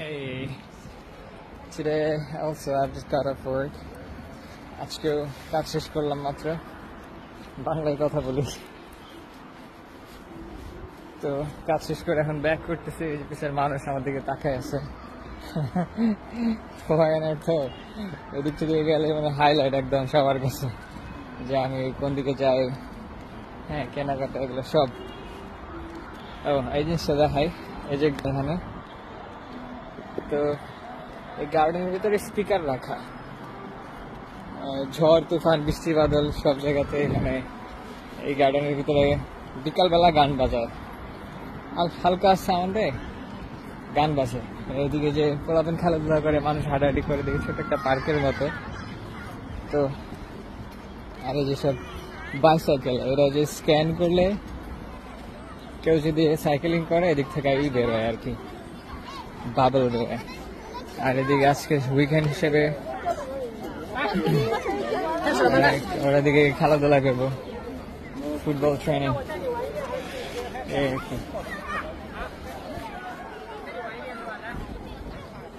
Hey, today also I've just got off work. আজকেও কাজ শেষ করলাম মাত্র, বাংলায় কথা বলি। তো কাজ শেষ করে এখন ব্যাক করতেছি, এই যে পিছের মানুষ আমার দিকে তাকায় আছে। তো এদিক থেকে গেলে মানে হাইলাইট একদম সবার কাছে যে আমি কোন দিকে যাই, হ্যাঁ কেনাকাটা এগুলো সব। ও এই জিনিসটা দেখাই, এই যে এখানে তো এই গার্ডেনের ভিতরে স্পিকার রাখা, ঝড় তুফান বৃষ্টি বাদল সব জায়গাতে এখানে এই গার্ডেনের ভিতরে বিকালবেলা গান বাজায়, হালকা সাউন্ডে গান বাজে। এদিকে যে পোলাপন খেলাধুলা করে, মানুষ হাঁটাহাঁটি করে, দেখি ছোট একটা পার্কের মতো। তো আর এই যেসব বাইসাইকেল, এরা যে স্ক্যান করলে কেউ যদি সাইকেলিং করে এদিক থেকে এই বেরোয় আর কি, বাবল বেরোয়। আর এদিকে আজকে উইকেন্ড হিসেবে ওরা দিকে খেলাধুলা করবো, ফুটবল ট্রেনিং।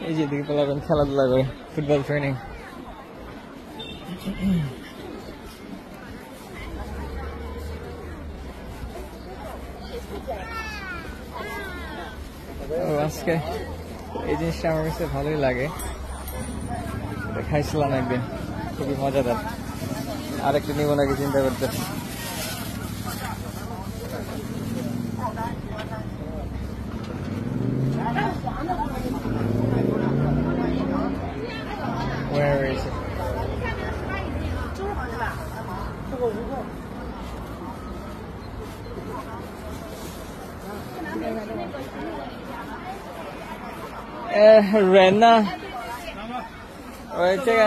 এই যে দিকে পোলাপন খেলাধুলা করে, ফুটবল ট্রেনিং। আজকে এই জিনিসটা আমার কাছে ভালোই লাগে, খাইছিলাম একদিন, খুবই মজাদার। আরেকটা নিব নাকি চিন্তা করতেছি। Where is it?人呢？我这个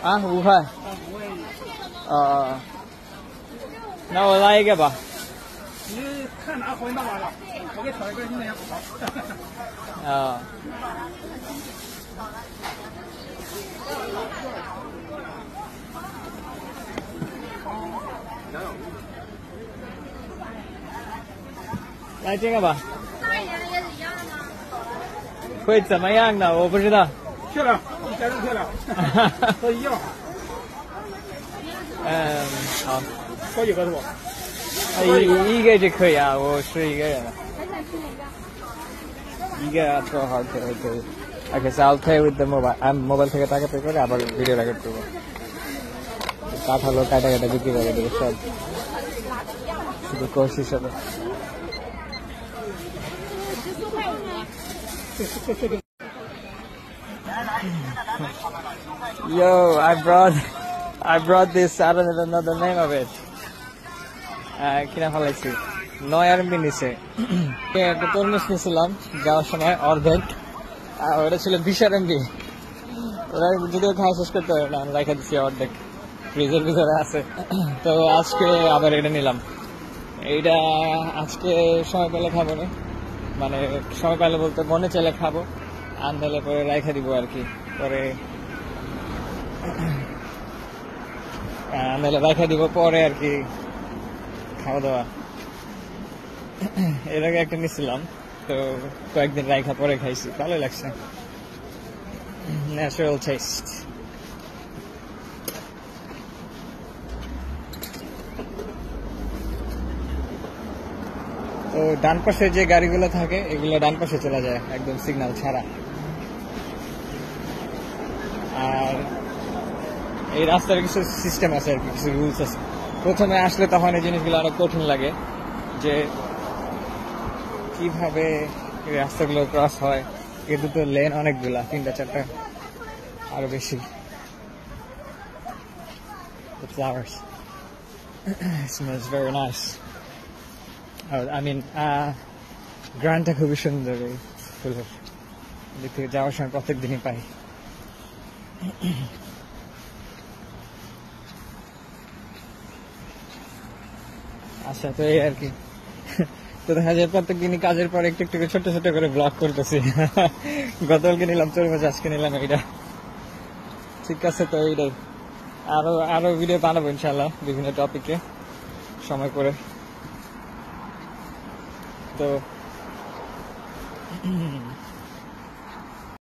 啊5块。那我来一个吧。你看哪回那完了？我给挑一个今天也不好。来这个吧。会怎么样呢？我不知道。漂亮，100多漂亮，都一样。好。好几个是不？一个就可以啊，我是一个人。一个做好可以。Okay, so I'll pay with the mobile. I'm mobile থেকে টাকা পে করে আবার ভিডিও রেকর্ড করব। কাঠালো কাটা বিক্রি করে দেবো সব, শুধু কোর্স হিসাবে। Yo, I brought this. I don't even know the name of it. কিনা ফেলাইছি, 9 RMB নিচে। একটা তরমুজ নিয়েছিলাম যাওয়ার সময়, অর্ধেক, ওটা ছিল 20 RMB। ওরা যদিও খাওয়া শেষ করতে পারে না, রেখে দিচ্ছি অর্ধেক, ফ্রিজের ভিতরে আছে। তো আজকে আবার এটা নিলাম। এইটা আজকে সময় পেলে খাবো না, মানে সময় পেলে বলতে মনে চাইলে খাবো, আনলে পরে রেখে দিব আর কি, পরে আনলে রেখে দিব পরে আর কি খাওয়া দাওয়া। এর আগে একটা নিয়েছিলাম, তো কয়েকদিন রাখা পরে খাইছি, ভালোই লাগছে, ন্যাচারাল টেস্ট। তো ডান পাশে যে গাড়িগুলো থাকে এগুলো ডান পাশে চলে যায় একদম সিগন্যাল ছাড়া। আর এই রাস্তার কিছু সিস্টেম আছে আর কি, কিছু রুলস আছে। প্রথমে আসলে তখন এই জিনিসগুলো অনেক কঠিন লাগে যে কিভাবে এই রাস্তাগুলো ক্রস হয়। কিন্তু তো লেন অনেকগুলা, 3-4টা আরো বেশি। The flowers. It smells very nice. I mean, গ্রানটা খুবই সুন্দর এই ফুলের। এদিক থেকে যাওয়ার সময় প্রত্যেক দিনই পাই। আচ্ছা, তো এই আর কি। তো দেখা যায় প্রত্যেক দিনই কাজের পর একটু একটু ছোট ছোট করে ব্লগ করতেছি। গতকালকে নিলাম তরমুজ, আজকে নিলাম এইটা। ঠিক আছে, তো এইটাই। আরো ভিডিও বানাবো ইনশাল্লাহ বিভিন্ন টপিকে সময় করে। তো